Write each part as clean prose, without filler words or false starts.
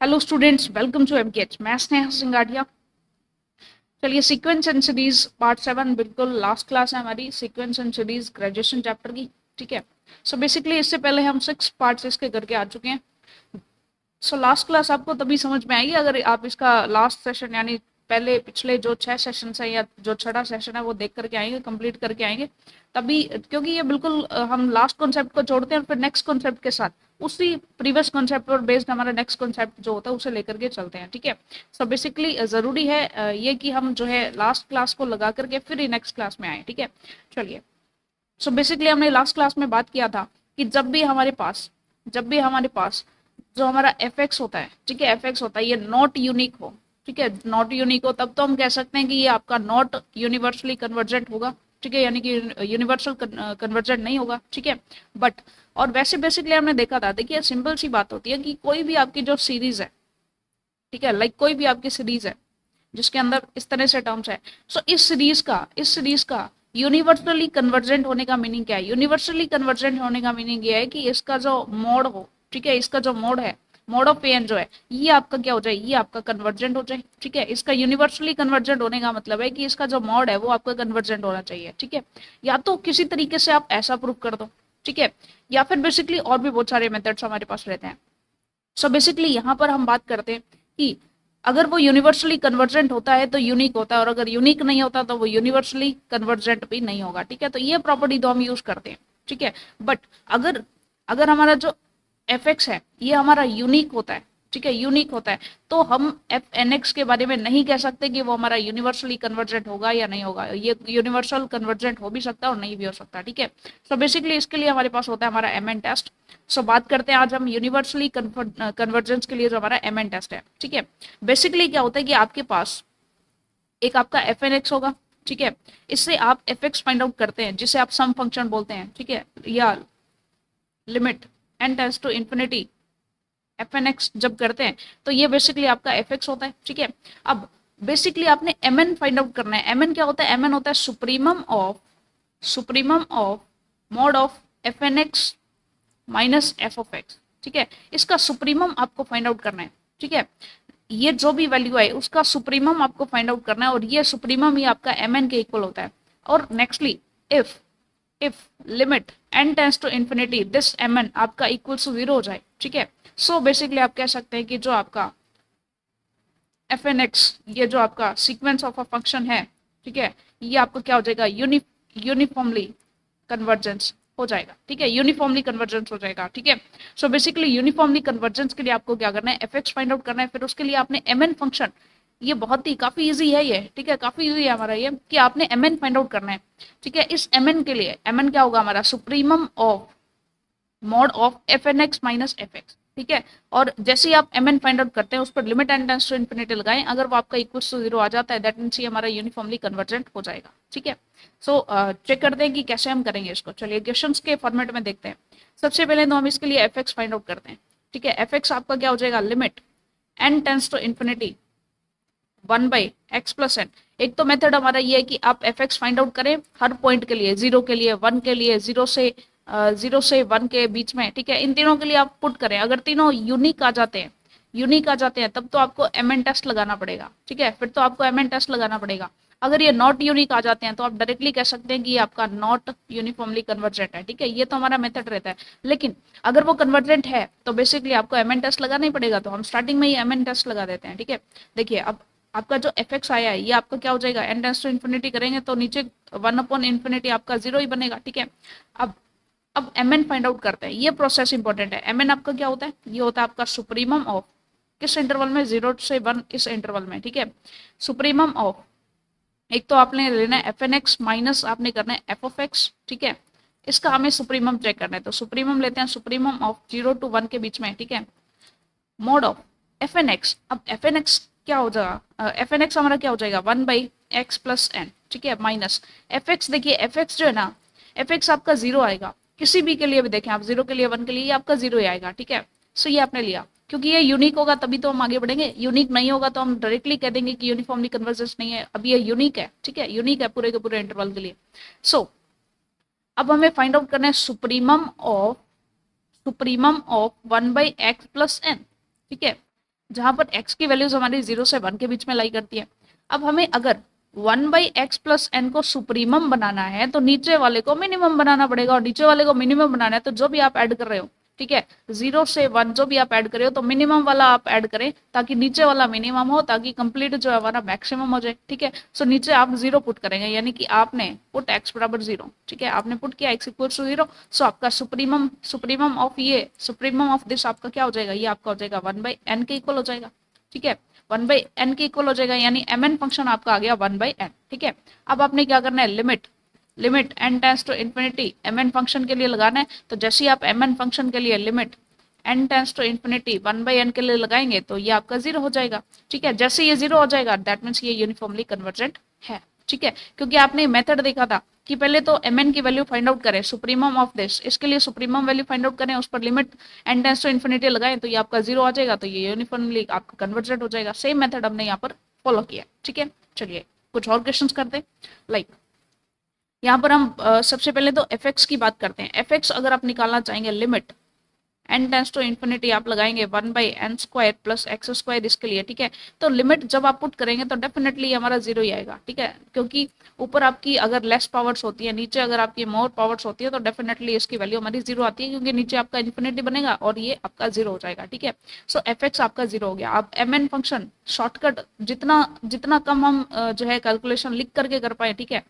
Hello students, welcome to MKH. मैं स्नेहा सिंगाड़िया। चलिए, sequence and series part 7 बिल्कुल लास्ट क्लास है हमारी sequence and series graduation chapter की। ठीक है। सो बेसिकली इससे पहले हम 6 पार्ट्स इसके करके आ चुके हैं। सो लास्ट क्लास आपको तभी समझ में आएगी अगर आप इसका लास्ट सेशन यानी पहले पिछले जो 6 सेशन है या जो 6वां सेशन है वो देख करके आएंगे, कंप्लीट करके आएंगे तभी। क्योंकि ये बिल्कुल हम लास्ट कॉन्सेप्ट को छोड़ते हैं और फिर नेक्स्ट कॉन्सेप्ट के साथ उसी प्रीवियस कॉन्सेप्ट पर बेस्ड हमारा नेक्स्ट कॉन्सेप्ट जो होता है उसे लेकर के चलते हैं। ठीक है। सो बेसिकली जरूरी है ये कि हम जो है लास्ट क्लास को लगा करके फिर ही नेक्स्ट क्लास में आए। ठीक है। चलिए, सो बेसिकली हमने लास्ट क्लास में बात किया था कि जब भी हमारे पास जो हमारा एफ एक्स होता है, ठीक है, एफ एक्स होता है, ये नॉट यूनिक हो। ठीक है, नॉट यूनिक हो तब तो हम कह सकते हैं कि ये आपका नॉट यूनिवर्सली कन्वर्जेंट होगा। ठीक है, यानी कि यूनिवर्सल कन्वर्जेंट नहीं होगा। ठीक है। बट और वैसे बेसिकली हमने देखा था, देखिए सिंपल सी बात होती है कि कोई भी आपकी जो सीरीज है, ठीक है, लाइक कोई भी आपकी सीरीज है जिसके अंदर इस तरह से टर्म्स है, सो इस सीरीज का यूनिवर्सली कन्वर्जेंट होने का मीनिंग क्या है? यूनिवर्सली कन्वर्जेंट होने का मीनिंग ये है कि इसका जो मोड हो, ठीक है, इसका जो मोड है, मोड ऑफ एन जो है, ये आपका क्या हो जाए, ये आपका कन्वर्जेंट हो जाए। ठीक है, इसका यूनिवर्सली कन्वर्जेंट होने का मतलब है कि इसका जो मोड है वो आपका कन्वर्जेंट होना चाहिए। ठीक है, या तो किसी तरीके से आप ऐसा प्रूव कर दो, ठीक है, या फिर बेसिकली और भी बहुत सारे मेथड्स हमारे पास रहते हैं। सो बेसिकली यहाँ पर हम बात करते हैं कि अगर वो यूनिवर्सली कन्वर्जेंट होता है तो यूनिक होता है, और अगर यूनिक नहीं होता तो वो यूनिवर्सली कन्वर्जेंट भी नहीं होगा। ठीक है, तो ये प्रॉपर्टी तो हम यूज करते हैं। ठीक है। बट अगर अगर हमारा जो एफ एक्स है ये हमारा यूनिक होता है, ठीक है, यूनिक होता है, तो हम एफ एन एक्स के बारे में नहीं कह सकते कि वो हमारा यूनिवर्सली कन्वर्जेंट होगा या नहीं होगा। ये यूनिवर्सल कन्वर्जेंट हो भी सकता है और नहीं भी हो सकता। ठीक है। सो बेसिकली इसके लिए हमारे पास होता है हमारा एम एन टेस्ट। सो बात करते हैं आज हम यूनिवर्सली कन्वर्जेंस के लिए जो हमारा एम एन टेस्ट है। ठीक है। बेसिकली क्या होता है कि आपके पास एक आपका एफ एन एक्स होगा, ठीक है, इससे आप एफ एक्स फाइंड आउट करते हैं जिसे आप सम फंक्शन बोलते हैं। ठीक है, या limit n tends to infinity f n x जब करते हैं तो ये बेसिकली आपका एफ एक्स होता है। ठीक है। अब बेसिकली आपने एम एन फाइंड आउट करना है। एम एन क्या होता है? एम एन होता है supremum of mod of f n x minus f of x. ठीक है, इसका सुप्रीमम आपको फाइंड आउट करना है। ठीक है, ये जो भी वैल्यू है उसका सुप्रीमम आपको फाइंड आउट करना है और ये सुप्रीमम ही आपका एम एन के इक्वल होता है। और nextly if if limit n tends to infinity this M N आपका इक्वल टू 0 हो जाए। ठीक है, सो बेसिकली आप कह सकते हैं कि जो आपका एफ एन एक्स, ये जो आपका सीक्वेंस ऑफ अ फंक्शन है, ठीक है, ये आपको क्या हो जाएगा, यूनिफॉर्मली कन्वर्जेंस हो जाएगा। ठीक है, यूनिफॉर्मली कन्वर्जेंस हो जाएगा। ठीक है। सो बेसिकली यूनिफॉर्मली कन्वर्जेंस के लिए आपको क्या करना है, एफ एक्स फाइंड आउट करना है। फिर उसके लिए आपने एम एन फंक्शन, ये बहुत ही काफी इजी है ये, ठीक है, काफी इजी है हमारा ये, कि आपने एम एन फाइंड आउट करना है। ठीक है, इस एम एन के लिए एम एन क्या होगा हमारा, supremum of mod of f n x minus f x. ठीक है, और जैसे ही आप एम एन फाइंड आउट करते हैं उस पर limit n tends to infinity लगाएं, अगर वो आपका इक्वल टू 0 आ जाता है दैट मींस ये हमारा यूनिफॉर्मली कन्वर्जेंट हो जाएगा। ठीक है। सो चेक करते हैं कि कैसे हम करेंगे इसको। चलिए क्वेश्चंस के फॉर्मेट में देखते हैं। सबसे पहले तो हम इसके लिए एफ एक्स फाइंड आउट करते हैं। ठीक है, एफ एक्स आपका क्या हो जाएगा, limit n tends to infinity 1/x+n। एक तो मेथड हमारा ये है कि आप एफ एक्स फाइंड आउट करें हर पॉइंट के लिए, 0 के लिए, 1 के लिए, 0 से 1 के बीच में। ठीक है, इन तीनों के लिए आप पुट करें। अगर तीनों यूनिक आ जाते हैं तब तो आपको एम एन टेस्ट लगाना पड़ेगा। ठीक है, फिर तो आपको एम एन टेस्ट लगाना पड़ेगा। अगर ये नॉट यूनिक आ जाते हैं तो आप डायरेक्टली कह सकते हैं कि ये आपका नॉट यूनिफॉर्मली कन्वर्जेंट है। ठीक है, ये तो हमारा मेथड रहता है। लेकिन अगर वो कन्वर्जेंट है तो बेसिकली आपको एम एन टेस्ट लगाना ही पड़ेगा, तो हम स्टार्टिंग में ही एम एन टेस्ट लगा देते हैं। ठीक है, देखिए अब आपका जो एफ एक्स आया है ये आपका क्या हो जाएगा, एन टेंड्स टू इन्फिनिटी करेंगे तो नीचे 1/इन्फिनिटी आपका 0 ही बनेगा। ठीक है, अब एम एन फाइंड आउट करते हैं। ये प्रोसेस इंपॉर्टेंट है। एम एन आपका क्या होता है, ये होता है आपका सुप्रीमम ऑफ, किस इंटरवल में, 0 से 1 इस इंटरवल में। ठीक है, सुप्रीमम ऑफ, एक तो आपने लेना है एफ एन एक्स माइनस आपने करना है एफ ऑफ एक्स। ठीक है, इसका हमें सुप्रीमम चेक करना है तो सुप्रीमम लेते हैं, सुप्रीमम ऑफ 0 to 1 के बीच में। ठीक है, mod of f n x. अब एफ एन एक्स क्या हो जाएगा, एफ एन एक्स हमारा क्या हो जाएगा, 1/x+n। ठीक है, माइनस एफ एक्स। देखिए एफ एक्स जो है ना, एफ एक्स आपका 0 आएगा, किसी भी के लिए भी देखें आप, 0 के लिए, 1 के लिए, ये आपका 0 ही आएगा। ठीक है, सो ये आपने लिया, क्योंकि ये यूनिक होगा तभी तो हम आगे बढ़ेंगे। यूनिक नहीं होगा तो हम डायरेक्टली कह देंगे कि यूनिफॉर्मली कन्वर्जेंस नहीं है। अब ये यूनिक है। ठीक है, यूनिक है पूरे के पूरे इंटरवल के लिए। सो अब हमें फाइंड आउट करना है सुप्रीमम ऑफ 1/x+n। ठीक है, जहां पर x की वैल्यूज हमारी 0 से 1 के बीच में लाई करती है। अब हमें अगर 1/x+n को सुप्रीमम बनाना है तो नीचे वाले को मिनिमम बनाना पड़ेगा, और नीचे वाले को मिनिमम बनाना है तो जो भी आप ऐड कर रहे हो, ठीक है, 0 से 1 जो भी आप ऐड कर रहे हो तो मिनिमम वाला आप ऐड करें ताकि नीचे वाला मिनिमम हो, ताकि कंप्लीट जो है हमारा मैक्सिमम हो जाए। ठीक है, सो नीचे आप 0 पुट करेंगे, यानी कि आपने पुट x बराबर 0, ठीक है, आपने पुट किया x इक्वल टू 0, सो आपका सुप्रीमम सुप्रीमम ऑफ ये सुप्रीमम ऑफ दिस आपका क्या हो जाएगा, ये आपका हो जाएगा 1/n के इक्वल हो जाएगा। ठीक है, 1/n के इक्वल हो जाएगा, यानी mn फंक्शन आपका आ गया 1/n। ठीक है, अब आपने क्या करना है, limit n tends to infinity mn function के लिए लगाना है। तो जैसे ही आप mn फंक्शन के लिए limit n tends to infinity 1/n के लिए लगाएंगे तो ये आपका 0 हो जाएगा। ठीक है, जैसे ये 0 हो जाएगा दैट मीन्स ये यूनिफॉर्मली कन्वर्जेंट है। ठीक है, क्योंकि आपने मेथड देखा था कि पहले तो mn की वैल्यू फाइंड आउट करें, सुप्रीमम ऑफ दिस, इसके लिए सुप्रीमम वैल्यू फाइंड आउट करें, उस पर limit n tends to infinity लगाएं तो ये आपका 0 आ जाएगा, तो ये यूनिफॉर्मली आपका कन्वर्जेंट हो जाएगा। सेम मेथड हमने यहाँ पर फॉलो किया। ठीक है, चलिए कुछ और क्वेश्चन करते हैं। लाइक यहाँ पर हम सबसे पहले तो fx की बात करते हैं। fx अगर आप निकालना चाहेंगे, limit n tends to infinity आप लगाएंगे 1/n² प्लस x², इसके लिए। ठीक है, तो लिमिट जब आप पुट करेंगे तो डेफिनेटली हमारा 0 ही आएगा। ठीक है, क्योंकि ऊपर आपकी अगर लेस पावर्स होती है, नीचे अगर आपकी मोर पावर्स होती है, तो डेफिनेटली इसकी वैल्यू हमारी 0 आती है, क्योंकि नीचे आपका इन्फिनिटी बनेगा और ये आपका 0 हो जाएगा। ठीक है, सो fx आपका 0 हो गया। अब mn फंक्शन शॉर्टकट जितना जितना कम हम जो है कैलकुलेशन लिख करके कर पाए, ठीक है,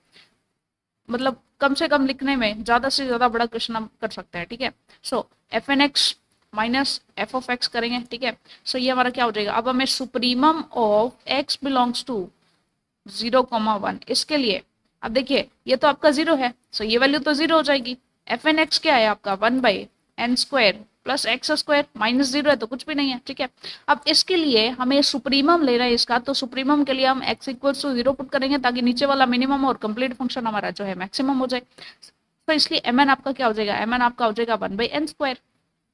मतलब कम से कम लिखने में ज्यादा से ज्यादा बड़ा क्वेश्चन हम कर सकते हैं। ठीक है, सो fnx minus f of x करेंगे। ठीक है, सो ये हमारा क्या हो जाएगा, अब हमें supremum of x belongs to 0,1 इसके लिए, अब देखिए ये तो आपका 0 है, सो ये वैल्यू तो 0 हो जाएगी। fnx क्या है आपका 1/n² प्लस x² माइनस 0 है तो कुछ भी नहीं है। ठीक है, अब इसके लिए हमें सुप्रीमम लेना है इसका, तो सुप्रीमम के लिए हम x इक्वल टू 0 पुट करेंगे ताकि नीचे वाला मिनिमम और कंप्लीट फंक्शन हमारा जो है मैक्सिमम हो जाए। तो इसलिए mn आपका क्या हो जाएगा, mn आपका हो जाएगा 1/n²।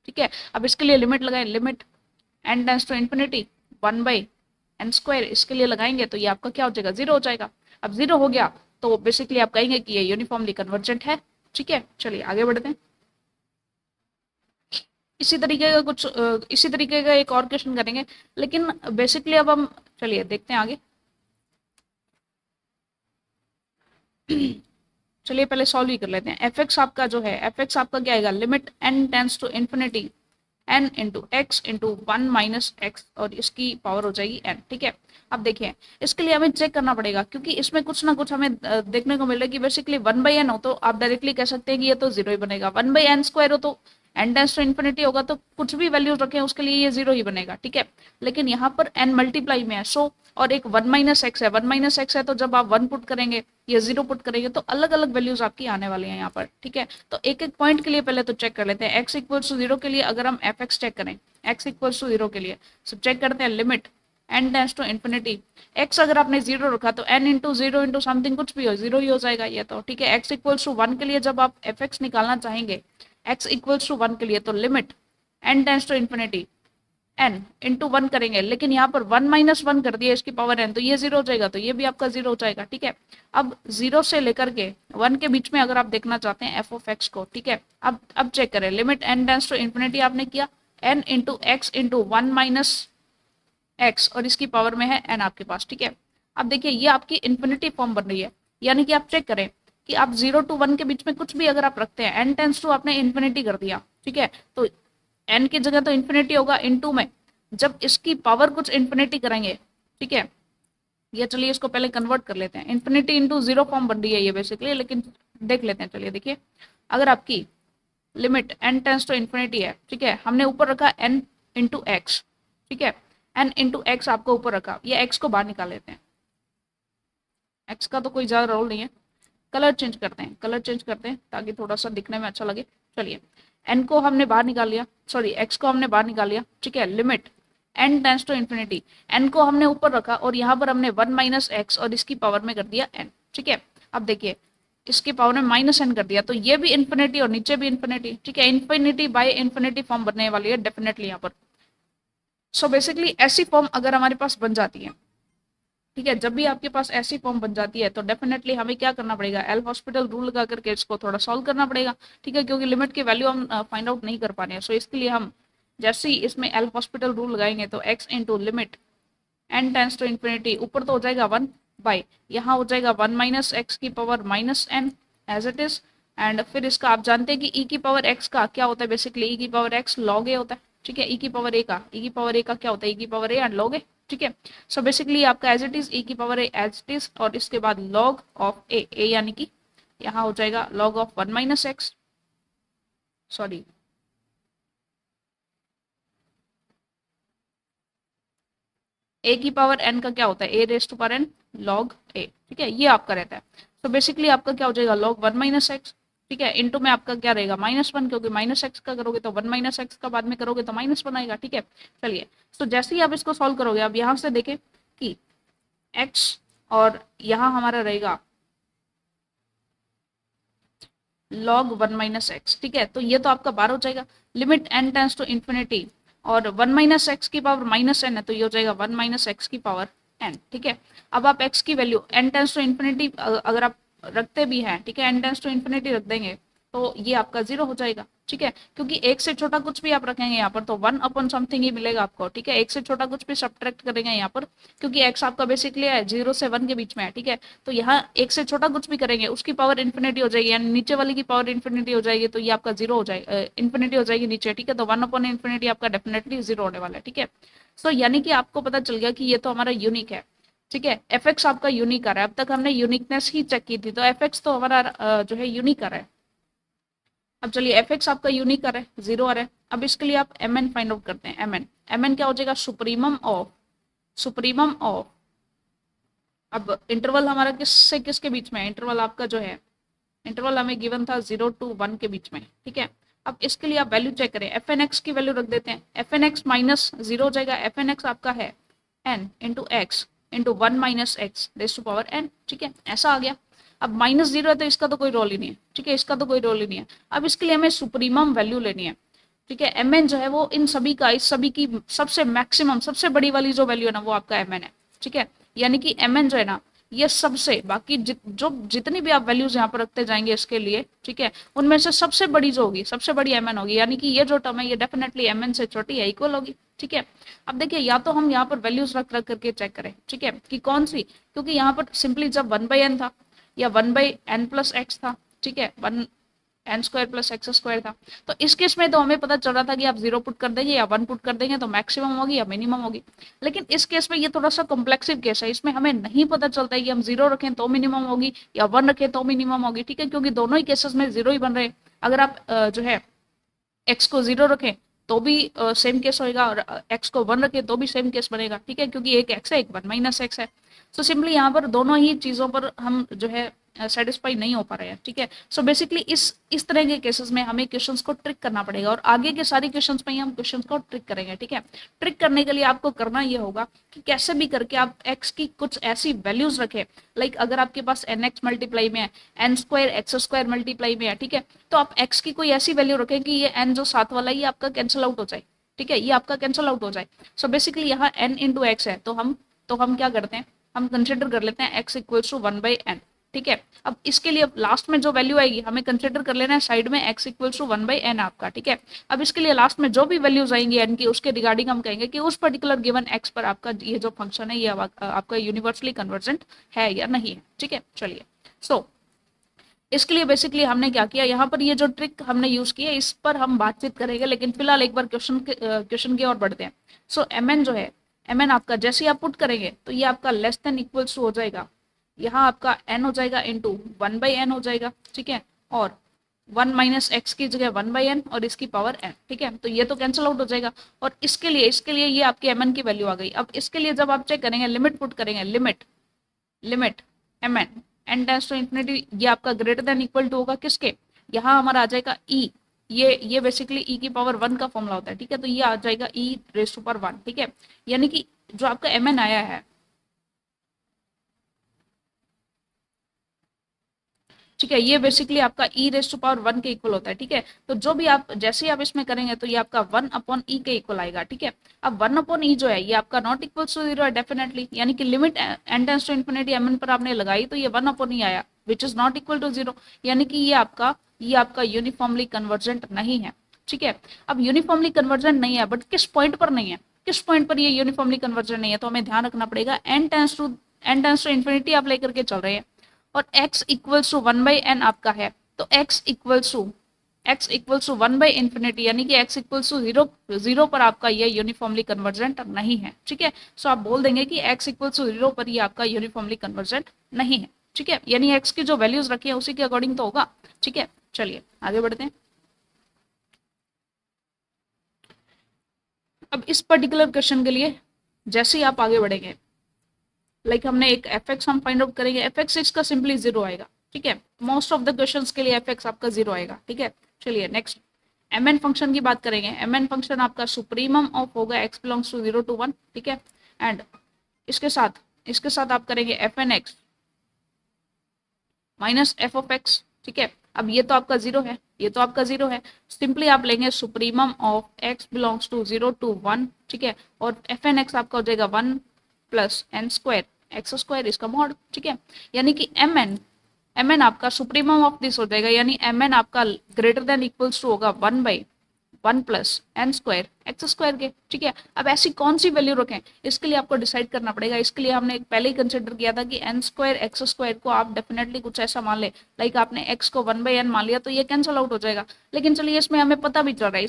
ठीक है, अब इसके लिए लिमिट लगाएं, limit n tends to infinity 1/n², इसके लिए लगाएंगे तो ये आपका क्या हो जाएगा, 0 हो जाएगा। अब 0 हो गया तो बेसिकली आप कहेंगे कि ये यूनिफॉर्मली कन्वर्जेंट है। ठीक है, चलिए आगे बढ़ते हैं। इसी तरीके का एक और क्वेश्चन करेंगे, लेकिन बेसिकली अब हम चलिए देखते हैं आगे। चलिए पहले सॉल्व ही कर लेते हैं। fx आपका जो है, fx आपका क्या आएगा, limit n tends to infinity n into x into 1 - x, और इसकी पावर हो जाएगी n। ठीक है, अब देखिए इसके लिए हमें चेक करना पड़ेगा, क्योंकि इसमें कुछ ना कुछ हमें देखने को मिल रहा है कि बेसिकली 1/n हो तो आप डायरेक्टली कह सकते हैं कि ये तो 0 ही बनेगा, 1/n² हो तो n टेंस टू इन्फिनिटी होगा तो कुछ भी वैल्यूज रखें उसके लिए ये 0 ही बनेगा। ठीक है, लेकिन यहाँ पर n मल्टीप्लाई में है, सो और एक 1 - x है, 1 - x है तो जब आप 1 पुट करेंगे या 0 पुट करेंगे तो अलग अलग वैल्यूज आपकी आने वाली हैं यहाँ पर। ठीक है, तो एक एक पॉइंट के लिए पहले तो चेक कर लेते हैं। x इक्वल टू 0 के लिए अगर हम fx चेक करें, x इक्वल टू 0 के लिए सो चेक करते हैं, limit n tends to infinity, x अगर आपने 0 रखा तो n इंटू 0 इंटू समथिंग कुछ भी हो 0 ही हो जाएगा ये तो। ठीक है, x इक्वल टू 1 के लिए जब आप fx निकालना चाहेंगे, x इक्वल टू 1 के लिए तो limit n tends to infinity n into 1 करेंगे, लेकिन यहाँ पर 1 - 1 कर दिया इसकी पावर n, तो ये 0 हो जाएगा, तो ये भी आपका 0 हो जाएगा। ठीक है, अब 0 से लेकर के 1 के बीच में अगर आप देखना चाहते हैं f ऑफ x को, ठीक है, अब चेक करें, limit n tends to infinity आपने किया n into x into 1 - x, और इसकी पावर में है n आपके पास। ठीक है, अब देखिए ये आपकी इन्फिनिटी फॉर्म बन रही है, यानी कि आप चेक करें कि आप 0 to 1 के बीच में कुछ भी अगर आप रखते हैं, n टेंस टू आपने इन्फिनिटी कर दिया। ठीक है, तो n की जगह तो इन्फिनिटी होगा, इनटू में जब इसकी पावर कुछ इन्फिनिटी करेंगे। ठीक है, ये चलिए इसको पहले कन्वर्ट कर लेते हैं, इन्फिनिटी इंटू 0 फॉर्म बन रही है ये बेसिकली, लेकिन देख लेते हैं। चलिए देखिए, अगर आपकी limit n tends to infinity है, ठीक है, हमने ऊपर रखा n इंटू एक्स, ठीक है, n इंटू एक्स आपको ऊपर रखा, ये x को बाहर निकाल लेते हैं, x का तो कोई ज्यादा रोल नहीं है, कलर चेंज करते हैं ताकि थोड़ा सा दिखने में अच्छा लगे। चलिए n को हमने बाहर निकाल लिया, सॉरी x को हमने बाहर निकाल लिया। ठीक है, limit n tends to infinity, n को हमने ऊपर रखा और यहाँ पर हमने 1 - x और इसकी पावर में कर दिया n। ठीक है, अब देखिए इसकी पावर में -n कर दिया, तो ये भी इन्फिनिटी और नीचे भी इन्फिनिटी। ठीक है, इन्फिनिटी बाय इन्फिनिटी फॉर्म बनने वाली है डेफिनेटली यहाँ पर। सो बेसिकली ऐसी फॉर्म अगर हमारे पास बन जाती है, ठीक है, जब भी आपके पास ऐसी फॉर्म बन जाती है तो डेफिनेटली हमें क्या करना पड़ेगा, एल हॉस्पिटल रूल लगा करके इसको थोड़ा सॉल्व करना पड़ेगा। ठीक है, क्योंकि लिमिट की वैल्यू हम फाइंड आउट नहीं कर पा रहे हैं, सो इसके लिए हम जैसे ही इसमें एल हॉस्पिटल रूल लगाएंगे तो x into limit n tends to infinity, ऊपर तो हो जाएगा 1 बाई, यहाँ हो जाएगा 1 माइनस एक्स की power minus n as it is. And फिर इसका आप जानते हैं कि e की पावर x का क्या होता है, बेसिकली e की पावर x log a होता है, ठीक है। e की पावर a का क्या होता है, e की power a and log a, ठीक है। सो बेसिकली आपका एज इट इज e की power a as it is, और इसके बाद log ऑफ a यानी कि यहाँ हो जाएगा log of 1 minus x, sorry a की पावर n का क्या होता है, a raise to power n log a, ठीक है, ये आपका रहता है। तो बेसिकली आपका क्या हो जाएगा log 1 माइनस एक्स, ठीक है, इनटू में आपका क्या रहेगा -1, क्योंकि माइनस एक्स का करोगे तो 1 माइनस एक्स का बाद में करोगे तो -1 आएगा, ठीक है। चलिए, तो जैसे ही आप इसको सॉल्व करोगे, आप यहाँ से देखें कि x और यहाँ हमारा रहेगा log 1 माइनस एक्स, ठीक है। तो ये तो आपका बार हो जाएगा, limit n tends to infinity, और 1 माइनस एक्स की पावर माइनस n है, तो ये हो जाएगा 1 माइनस एक्स की पावर n, ठीक है। अब आप x की value n tends to infinity अगर आप रखते भी हैं, ठीक है, n टेंस टू इन्फिनिटी रख देंगे तो ये आपका 0 हो जाएगा, ठीक है, क्योंकि एक से छोटा कुछ भी आप रखेंगे यहाँ पर तो 1 अपॉन समथिंग ही मिलेगा आपको, ठीक है। एक से छोटा कुछ भी सब्ट्रैक्ट करेंगे यहाँ पर, क्योंकि x आपका बेसिकली है 0 से 1 के बीच में है, ठीक है। तो यहाँ एक से छोटा कुछ भी करेंगे उसकी पावर इन्फिनिटी हो जाएगी, यानी नीचे वाली की पावर इन्फिनिटी हो जाएगी, तो ये आपका 0 हो जाएगा, इन्फिनिटी हो जाएगी नीचे, ठीक है। तो 1 अपॉन इन्फिनिटी आपका डेफिनेटली 0 होने वाला है, ठीक है। सो यानी कि आपको पता चल गया कि ये तो हमारा यूनिक है, ठीक है। एफ एक्स आपका यूनिक आ रहा है, अब तक हमने यूनिकनेस ही चेक की थी, तो एफ एक्स तो हमारा जो है यूनिक आ रहा है। अब चलिए, एफ एक्स आपका यूनिक आ रहा है, 0 आ रहा है। अब इसके लिए आप एम एन फाइंड आउट करते हैं, एम एन क्या हो जाएगा, सुप्रीमम ऑफ, अब इंटरवल हमारा किससे किसके बीच में है, इंटरवल आपका जो है, इंटरवल हमें गिवन था 0 to 1 के बीच में, ठीक है। अब इसके लिए आप वैल्यू चेक करें, एफ एन एक्स की वैल्यू रख देते हैं, एफ एन एक्स माइनस 0 हो जाएगा, एफ एन एक्स आपका है n into x into 1 minus x raise to power n, ठीक है, ऐसा आ गया। अब -0 है तो इसका तो कोई रोल ही नहीं है, ठीक है, इसका तो कोई रोल ही नहीं है। अब इसके लिए हमें सुप्रीमम वैल्यू लेनी है, ठीक है। एम एन जो है वो इन सभी का, इस सभी की सबसे मैक्सिमम, सबसे बड़ी वाली जो वैल्यू है ना, वो आपका एम एन है, ठीक है। यानी कि एम एन जो है ना, ये सबसे बाकी जितनी भी आप वैल्यूज यहाँ पर रखते जाएंगे इसके लिए, ठीक है, उनमें से सबसे बड़ी जो होगी, सबसे बड़ी एम एन होगी, यानी कि ये जो टर्म है ये डेफिनेटली एम एन से छोटी है, इक्वल होगी, ठीक है। अब देखिए, या तो हम यहाँ पर वैल्यूज रख रख करके चेक करें, ठीक है, कि कौन सी, क्योंकि यहाँ पर सिंपली जब 1/n था या 1/n प्लस एक्स था, ठीक है, 1n² प्लस x² था, तो इस केस में तो हमें पता चल रहा था कि आप 0 पुट कर देंगे या 1 पुट कर देंगे तो मैक्सिमम होगी या मिनिमम होगी। लेकिन इस केस में ये थोड़ा सा कॉम्प्लेक्सिव केस है, इसमें हमें नहीं पता चलता है कि हम 0 रखें तो मिनिमम होगी या 1 रखें तो मिनिमम होगी, ठीक है, क्योंकि दोनों ही केसेस में 0 ही बन रहे हैं। अगर आप जो है x को 0 रखें तो भी सेम केस होएगा, और x को 1 रखें तो भी सेम केस बनेगा, ठीक है, क्योंकि एक x है, एक 1 माइनस एक्स है। सो सिंपली यहाँ पर दोनों ही चीज़ों पर हम जो है सेटिस्फाई नहीं हो पा रहे हैं, ठीक है। सो बेसिकली इस तरह के केसेस में हमें क्वेश्चंस को ट्रिक करना पड़ेगा, और आगे के सारे क्वेश्चंस में ही हम क्वेश्चंस को ट्रिक करेंगे, ठीक है। ट्रिक करने के लिए आपको करना ये होगा कि कैसे भी करके आप x की कुछ ऐसी वैल्यूज रखें, लाइक अगर आपके पास nx मल्टीप्लाई में है, n² x² मल्टीप्लाई में है, ठीक है, तो आप x की कोई ऐसी वैल्यू रखें कि ये n जो साथ वाला ये आपका कैंसिल आउट हो जाए, ठीक है, ये आपका कैंसिल आउट हो जाए। सो बेसिकली यहाँ n इंटू एक्स है, तो हम क्या करते हैं, हम कंसिडर कर लेते हैं x इक्वल्स टू 1/n, ठीक है। अब इसके लिए लास्ट में जो वैल्यू आएगी हमें कंसिडर कर लेना है साइड में x इक्वल्स टू 1/n आपका, ठीक है। अब इसके लिए लास्ट में जो भी वैल्यूज आएंगी n की, उसके रिगार्डिंग हम कहेंगे कि उस पर्टिकुलर गिवन x पर आपका ये जो फंक्शन है ये आपका यूनिवर्सली कन्वर्जेंट है या नहीं है, ठीक है। चलिए, सो इसके लिए बेसिकली हमने क्या किया, यहाँ पर ये जो ट्रिक हमने यूज की है इस पर हम बातचीत करेंगे, लेकिन फिलहाल एक बार क्वेश्चन की ओर बढ़ते हैं। सो एम एन जो है, एम एन आपका जैसे ही आप पुट करेंगे तो ये आपका लेस देन इक्वल्स टू हो जाएगा, यहाँ आपका n हो जाएगा इंटू 1/n हो जाएगा, ठीक है, और 1 माइनस एक्स की जगह 1/n और इसकी पावर n, ठीक है, तो ये तो कैंसिल आउट हो जाएगा। और इसके लिए ये आपकी mn की वैल्यू आ गई। अब इसके लिए जब आप चेक करेंगे, लिमिट पुट करेंगे, limit mn n tends to infinity, ये आपका ग्रेटर देन इक्वल टू होगा किसके, यहाँ हमारा आ जाएगा e, ये बेसिकली e की पावर 1 का फॉर्मूला होता है, ठीक है, तो ये आ जाएगा e रेज़ टू पावर 1, ठीक है। यानी कि जो आपका mn आया है, ठीक है, ये बेसिकली आपका e रेज़ टू पावर 1 के इक्वल होता है, ठीक है। तो जो भी आप जैसे ही आप इसमें करेंगे तो ये आपका 1 अपॉन e के इक्वल आएगा, ठीक है। अब 1 अपॉन e जो है ये आपका नॉट इक्वल टू 0 है डेफिनेटली, यानी कि limit n tends to infinity mn पर आपने लगाई तो ये 1 अपॉन e आया which is not equal to 0, यानी कि ये आपका यूनिफॉर्मली कन्वर्जेंट नहीं है, ठीक है। अब यूनिफॉर्मली कन्वर्जेंट नहीं है, बट किस पॉइंट पर नहीं है, किस पॉइंट पर ये यूनिफॉर्मली कन्वर्जेंट नहीं है, तो हमें ध्यान रखना पड़ेगा n टेंस टू इन्फिनिटी आप लेकर के चल रहे हैं और x इक्वल्स टू 1/n आपका है, तो x इक्वल्स टू 1/इन्फिनिटी यानी कि x इक्वल्स टू 0 पर आपका ये यूनिफॉर्मली कन्वर्जेंट नहीं है। ठीक है, सो आप बोल देंगे कि x इक्वल्स टू 0 पर ये आपका यूनिफॉर्मली कन्वर्जेंट नहीं है। ठीक है, यानी x की जो वैल्यूज रखी है उसी के अकॉर्डिंग तो होगा। ठीक है, चलिए आगे बढ़ते हैं। अब इस पर्टिकुलर क्वेश्चन के लिए जैसे ही आप आगे बढ़ेंगे, लाइक हमने एक fx हम फाइंड आउट करेंगे, fx का सिंपली 0 आएगा। ठीक है, मोस्ट ऑफ द क्वेश्चंस के लिए fx आपका 0 आएगा। ठीक है, चलिए नेक्स्ट mn फंक्शन की बात करेंगे। mn फंक्शन आपका सुप्रीमम ऑफ होगा x बिलोंग्स टू 0 to 1। ठीक है, एंड इसके साथ आप करेंगे fnx minus f of x। ठीक है, अब ये तो आपका 0 है, ये तो आपका 0 है, सिंपली आप लेंगे supremum of x belongs to 0 to 1। ठीक है, और fnx आपका हो जाएगा 1 plus n square x square इसका मॉड। ठीक है, यानी कि mn आपका सुप्रीमम ऑफ दिस हो जाएगा, यानी mn आपका ग्रेटर देन इक्वल्स टू होगा 1/1 plus n square x square के। ठीक है, अब ऐसी कौन सी वैल्यू रखें, इसके लिए आपको डिसाइड करना पड़ेगा। इसके लिए हमने पहले ही कंसिडर किया था कि n स्क्वायर एक्स स्क्वायर को आप डेफिनेटली कुछ ऐसा मान ले, लाइक आपने x को 1/n मान लिया तो ये कैंसिल आउट हो जाएगा। लेकिन चलिए इसमें हमें पता भी चल रहा है,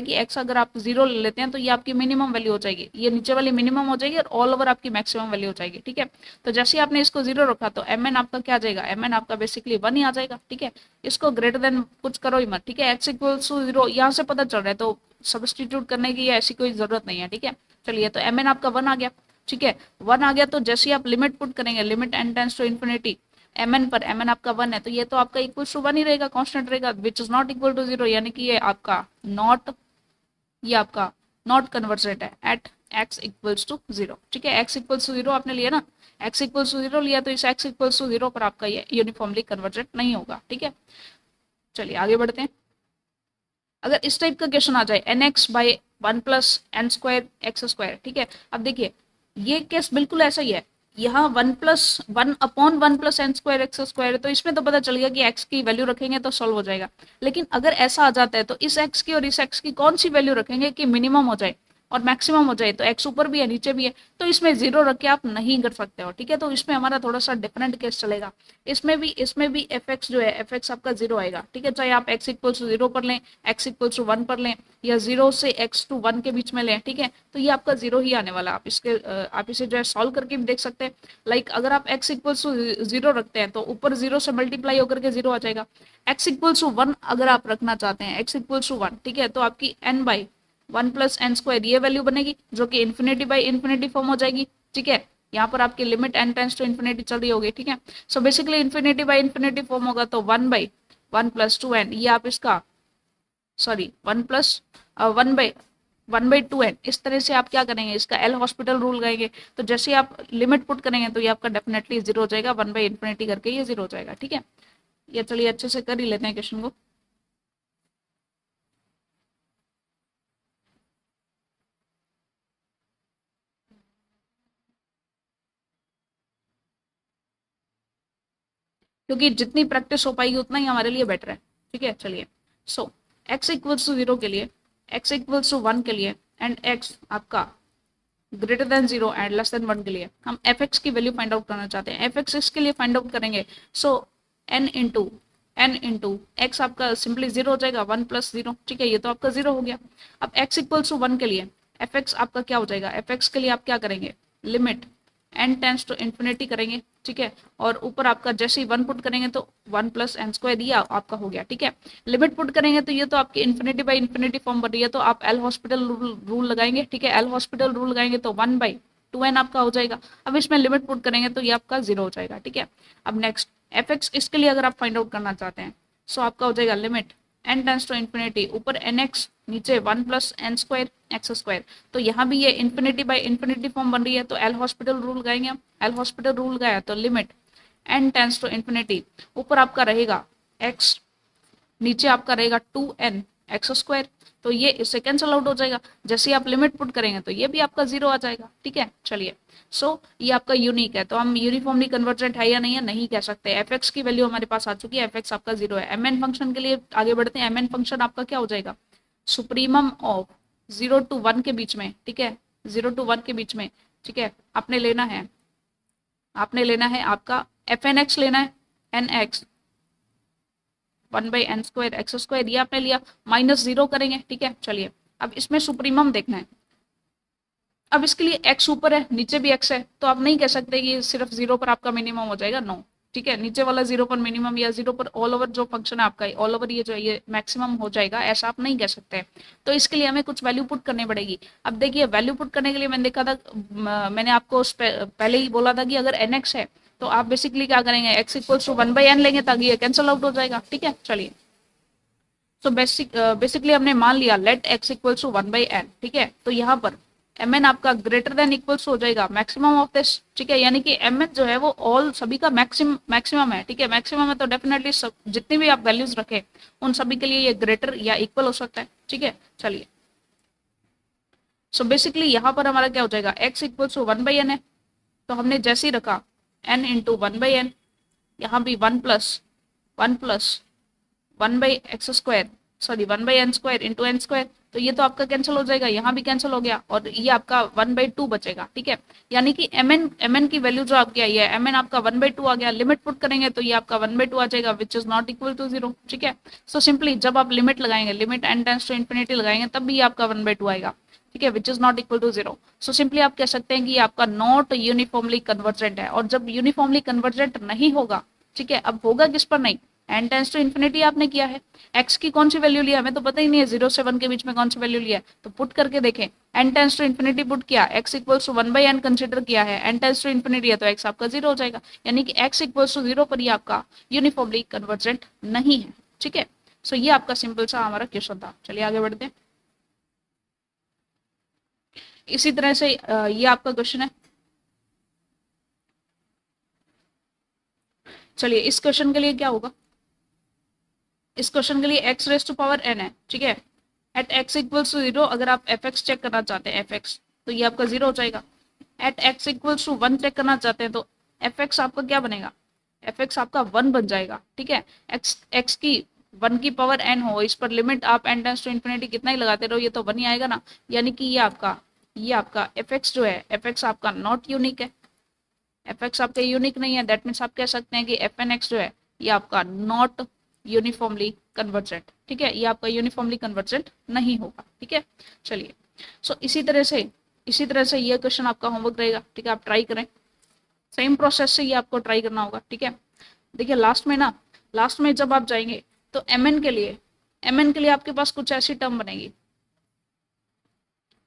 कि x अगर आप 0 ले लेते हैं तो ये आपकी मिनिमम वैल्यू हो जाएगी, ये नीचे वाली मिनिमम हो जाएगी और ऑल ओवर आपकी मैक्सिमम वैल्यू हो जाएगी। ठीक है, तो जैसे आपने इसको 0 रखा तो mn आपका क्या आ जाएगा, mn आपका बेसिकली 1 ही आ जाएगा। ठीक है, इसको ग्रेटर देन कुछ करो ही मत। ठीक है, x इक्वल्स टू 0 यहाँ से पता चल रहा है तो सब्स्टिट्यूट करने की ऐसी कोई जरूरत नहीं है। ठीक है, चलिए तो mn आपका 1 आ गया। ठीक है, 1 आ गया तो जैसे ही आप लिमिट पुट करेंगे, limit n tends to infinity mn पर, mn आपका 1 है तो ये तो आपका इक्वल टू 1 ही रहेगा, कांस्टेंट रहेगा, which is not equal to 0, यानी कि ये आपका नॉट कन्वर्जेंट है एट x इक्वल्स टू 0। ठीक है, x इक्वल्स टू 0 आपने लिया ना, x इक्वल्स टू 0 लिया तो इस x इक्वल्स टू 0 पर आपका ये यूनिफॉर्मली कन्वर्जेंट नहीं होगा। ठीक है, चलिए आगे बढ़ते हैं। अगर इस टाइप का क्वेश्चन आ जाए nx/1 plus n square x square. ठीक है, अब देखिए ये केस बिल्कुल ऐसा ही है, यहाँ 1/1 plus n square x square है तो इसमें तो पता चल गया कि x की वैल्यू रखेंगे तो सॉल्व हो जाएगा। लेकिन अगर ऐसा आ जाता है तो इस x की और इस x की कौन सी वैल्यू रखेंगे कि मिनिमम हो जाए और मैक्सिमम हो जाए, तो x ऊपर भी है नीचे भी है, तो इसमें 0 रख के आप नहीं कर सकते हो। ठीक है, तो इसमें हमारा थोड़ा सा डिफरेंट केस चलेगा। इसमें भी fx जो है, fx आपका 0 आएगा। ठीक है, चाहे आप x इक्वल्स टू 0 पर लें, x इक्वल्स टू 1 पर लें, या 0 से x टू 1 के बीच में लें। ठीक है, तो ये आपका 0 ही आने वाला। आप इसे जो है सॉल्व करके भी देख सकते हैं। लाइक अगर आप x इक्वल्स टू 0 रखते हैं तो ऊपर 0 से मल्टीप्लाई होकर के 0 आ जाएगा। x इक्वल्स टू 1 अगर आप रखना चाहते हैं, x इक्वल्स टू 1, ठीक है, तो आपकी n/1 प्लस n स्क्वायर ये वैल्यू बनेगी जो कि इन्फिनिटी बाई इन्फिनिटी फॉर्म हो जाएगी। ठीक है, यहाँ पर आपकी limit n tends to infinity चल रही होगी। ठीक है, so basically infinity by infinity form होगा तो 1/1 प्लस 2n, ये आप इसका 1/2n, इस तरह से आप क्या करेंगे, इसका एल हॉस्पिटल रूल लगाएंगे। तो जैसे ही आप लिमिट पुट करेंगे तो ये आपका डेफिनेटली 0 हो जाएगा, 1/इन्फिनिटी करके ये 0 हो जाएगा। ठीक है, ये चलिए अच्छे से कर ही लेते हैं क्वेश्चन को। क्योंकि जितनी प्रैक्टिस हो पाएगी उतना ही हमारे लिए बेटर है। ठीक है, चलिए सो x इक्वल्स टू 0 के लिए, x इक्वल्स टू 1 के लिए एंड x आपका greater than 0 and less than 1 के लिए हम fx की वैल्यू फाइंड आउट करना चाहते हैं। fx इसके लिए फाइंड आउट करेंगे, सो n इंटू x आपका सिंपली 0 हो जाएगा, 1 प्लस 0। ठीक है, ये तो आपका 0 हो गया। अब x इक्वल्स टू 1 के लिए fx आपका क्या हो जाएगा, fx के लिए आप क्या करेंगे, limit n tends to infinity करेंगे। ठीक है, और ऊपर आपका जैसे ही 1 पुट करेंगे तो 1 प्लस n स्क्वायर ये आपका हो गया। ठीक है, लिमिट पुट करेंगे तो ये तो आपकी इन्फिनिटी बाई इन्फिनिटी फॉर्म बन रही है, तो आप एल हॉस्पिटल रूल लगाएंगे। ठीक है, एल हॉस्पिटल रूल लगाएंगे तो 1/2n आपका हो जाएगा। अब इसमें लिमिट पुट करेंगे तो ये आपका 0 हो जाएगा। ठीक है, अब नेक्स्ट fx इसके लिए अगर आप फाइंड आउट करना चाहते हैं, सो आपका हो जाएगा limit n tends to infinity, ऊपर nx नीचे 1 plus n square x square. तो यहाँ भी ये इन्फिनिटी बाई इन्फिनिटी फॉर्म बन रही है, तो एल हॉस्पिटल रूल लगाएंगे हम। एल हॉस्पिटल रूल लगाया तो limit n tends to infinity, ऊपर आपका रहेगा x, नीचे आपका रहेगा 2n एक्स स्क्वायर। तो ये इससे कैंसिल आउट हो जाएगा। जैसे ही आप लिमिट पुट करेंगे तो ये भी आपका 0 आ जाएगा। ठीक है, चलिए। ये आपका यूनिक है, तो हम यूनिफॉर्मली कन्वर्जेंट है या नहीं है, नहीं कह सकते। एफ एक्स की वैल्यू हमारे पास आ चुकी है, एफ एक्स आपका 0 है। एम एन फंक्शन के लिए आगे बढ़ते हैं। एम एन फंक्शन आपका क्या हो जाएगा, सुप्रीमम ऑफ 0 to 1 के बीच में। ठीक है, 0 to 1 के बीच में। ठीक है, आपने लेना है आपका एफ एन एक्स लेना है, एन एक्स 1/n² x², ये आपने लिया, -0 करेंगे। ठीक है, चलिए। अब इसमें सुप्रीमम देखना है। अब इसके लिए x ऊपर है, नीचे भी x है, तो आप नहीं कह सकते कि सिर्फ 0 पर आपका मिनिमम हो जाएगा, नो। ठीक है, नीचे वाला 0 पर मिनिमम या 0 पर ऑल ओवर जो फंक्शन है आपका, ऑल ओवर ये जो ये मैक्सिमम हो जाएगा, ऐसा आप नहीं कह सकते। तो इसके लिए हमें कुछ वैल्यू पुट करनी पड़ेगी। अब देखिए, वैल्यू पुट करने के लिए मैंने देखा था, मैंने आपको पहले ही बोला था कि अगर nx है तो आप बेसिकली क्या करेंगे, x = 1/n लेंगे, ताकि ये कैंसिल आउट हो जाएगा। ठीक है, चलिए। तो बेसिकली हमने मान लिया लेट x = 1/n। ठीक है, तो यहाँ पर mn आपका ग्रेटर देन इक्वल्स हो जाएगा मैक्सिमम ऑफ दिस। ठीक है, यानी कि mn जो है वो ऑल सभी का मैक्सिमम है। ठीक है, मैक्सिमम है तो डेफिनेटली जितनी भी आप वैल्यूज रखें उन सभी के लिए ये ग्रेटर या इक्वल हो सकता है। ठीक है, चलिए। बेसिकली यहाँ पर हमारा क्या हो जाएगा, x = 1/n है, तो हमने जैसे ही रखा n × 1/n, यहाँ भी 1 + 1/n² × n², तो ये तो आपका कैंसिल हो जाएगा, यहाँ भी कैंसिल हो गया, और ये आपका 1/2 बचेगा। ठीक है, यानी कि mn की वैल्यू जो आपकी आई है, mn आपका 1/2 आ गया। लिमिट पुट करेंगे तो ये आपका 1/2 आ जाएगा, which is not equal to 0। ठीक है, सिंपली जब आप लिमिट लगाएंगे, limit n tends to infinity लगाएंगे, तब भी आपका 1/2 आएगा। ठीक है, which is not equal to 0। Simply आप कह सकते हैं कि ये आपका नॉट यूनिफॉर्मली कन्वर्जेंट है। और जब यूनिफॉर्मली कन्वर्जेंट नहीं होगा, ठीक है, अब होगा किस पर, नहीं, n टेंड्स टू इन्फिनिटी आपने किया है, x की कौन सी वैल्यू लिया हमें तो पता ही नहीं है, 0 से 1 के बीच में कौन सी वैल्यू लिया है, तो पुट करके देखें। n tends to infinity put किया, x = 1/n कंसीडर किया है, n टेंड्स टू इन्फिनिटी है तो x आपका 0 हो जाएगा, यानी कि x = 0 पर ये आपका यूनिफॉर्मली कन्वर्जेंट नहीं है। ठीक है, ये आपका सिंपल सा हमारा क्वेश्चन था। चलिए आगे बढ़ते हैं। इसी तरह से ये आपका क्वेश्चन है। चलिए, इस क्वेश्चन के लिए क्या होगा, इस क्वेश्चन के लिए x⁻n है। ठीक है, एट x = 0 अगर आप fx चेक करना चाहते हैं, fx, तो ये आपका 0 हो जाएगा। एट x = 1 चेक करना चाहते हैं तो fx आपका क्या बनेगा, fx आपका 1 बन जाएगा। ठीक है, x की 1 की पावर n हो, इस पर लिमिट आप n टेंड्स टू इन्फिनिटी कितना ही लगाते रहो, ये तो 1 ही आएगा ना, यानी कि ये आपका fx जो है, fx आपका नॉट यूनिक है, fx आपका यूनिक नहीं है। दैट मीन्स आप कह सकते हैं कि fnx जो है ये आपका नॉट यूनिफॉर्मली कन्वर्जेंट। ठीक है, ये आपका यूनिफॉर्मली कन्वर्जेंट नहीं होगा। ठीक है, चलिए। इसी तरह से ये क्वेश्चन आपका होमवर्क रहेगा। ठीक है, आप ट्राई करें, सेम प्रोसेस से ये आपको ट्राई करना होगा। ठीक है, देखिए लास्ट में जब आप जाएंगे तो mn के लिए आपके पास कुछ ऐसी टर्म बनेगी,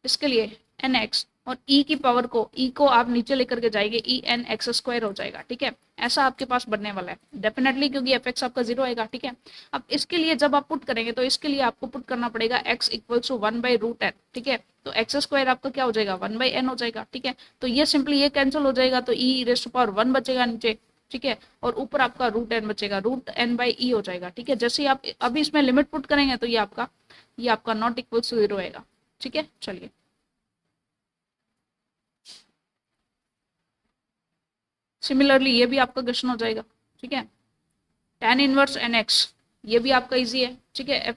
इसके लिए nx और e की पावर को, e को आप नीचे लेकर के जाएंगे, en(x²) हो जाएगा। ठीक है, ऐसा आपके पास बनने वाला है डेफिनेटली, क्योंकि fx आपका 0 आएगा। ठीक है, अब इसके लिए जब आप पुट करेंगे तो इसके लिए आपको पुट करना पड़ेगा x = 1/√n। ठीक है, तो x² आपका क्या हो जाएगा, 1/n हो जाएगा। ठीक है, तो ये सिंपली ये कैंसिल हो जाएगा, तो e⁻1 बचेगा नीचे। ठीक है, और ऊपर आपका √n बचेगा, √n/e हो जाएगा। ठीक है, जैसे ही आप अभी इसमें लिमिट पुट करेंगे तो ये आपका नॉट इक्वल टू 0 आएगा। ठीक है, चलिए। सिमिलरली ये भी आपका क्वेश्चन हो जाएगा। ठीक है, tan इनवर्स nx, ये भी आपका इजी है। ठीक है,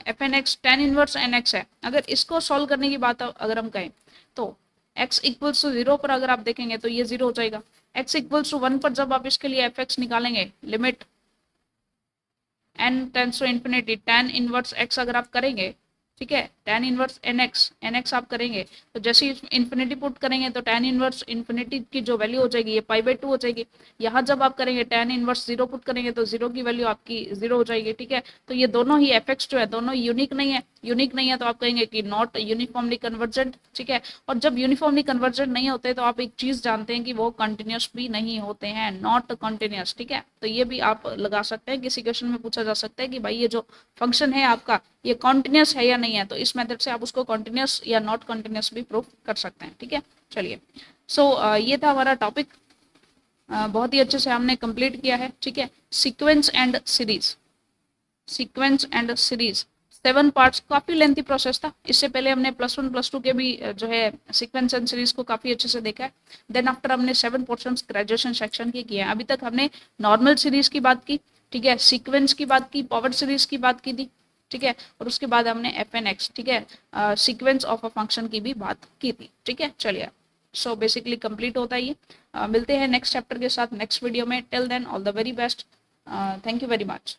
fnx tan इनवर्स nx है। अगर इसको सॉल्व करने की बात अगर हम कहें तो x = 0 पर अगर आप देखेंगे तो ये 0 हो जाएगा। x = 1 पर जब आप इसके लिए fx निकालेंगे, limit n tends to infinity tan inverse x अगर आप करेंगे, ठीक है, tan इनवर्स nx आप करेंगे, तो जैसे ही इन्फिनिटी पुट करेंगे तो tan इनवर्स इन्फिनिटी की जो वैल्यू हो जाएगी ये π/2 हो जाएगी। यहाँ जब आप करेंगे tan इनवर्स 0 पुट करेंगे तो 0 की वैल्यू आपकी 0 हो जाएगी। ठीक है, तो ये दोनों ही fx जो है दोनों यूनिक नहीं है, तो आप कहेंगे कि नॉट यूनिफॉर्मली कन्वर्जेंट। ठीक है, और जब यूनिफॉर्मली कन्वर्जेंट नहीं होते तो आप एक चीज जानते हैं कि वो कंटिन्यूस भी नहीं होते हैं, नॉट कंटिन्यूस। ठीक है, तो ये भी आप लगा सकते हैं, किसी क्वेश्चन में पूछा जा सकता है कि भाई ये जो फंक्शन है आपका ये कॉन्टिन्यूस है या नहीं है, तो इस मेथड से आप उसको कॉन्टिन्यूस या नॉट कॉन्टिन्यूस भी प्रूव कर सकते हैं। ठीक है, चलिए। ये था हमारा टॉपिक, बहुत ही अच्छे से हमने कंप्लीट किया है। ठीक है, सीक्वेंस एंड सीरीज, 7 पार्ट्स, काफी लेंथी प्रोसेस था। इससे पहले हमने +1 +2 के भी जो है सीक्वेंस एंड सीरीज को काफी अच्छे से देखा है। देन आफ्टर हमने 7 पोर्शंस ग्रेजुएशन सेक्शन के किए हैं। अभी तक हमने नॉर्मल सीरीज की बात की, ठीक है, सीक्वेंस की बात की, पावर सीरीज की बात की थी, ठीक है, और उसके बाद हमने FNX, ठीक है, सीक्वेंस ऑफ अ फंक्शन की भी बात की थी, ठीक है। चलिए, सो बेसिकली कंप्लीट होता है ये। मिलते हैं नेक्स्ट चैप्टर के साथ नेक्स्ट वीडियो में। Till then all the very best, thank you very much.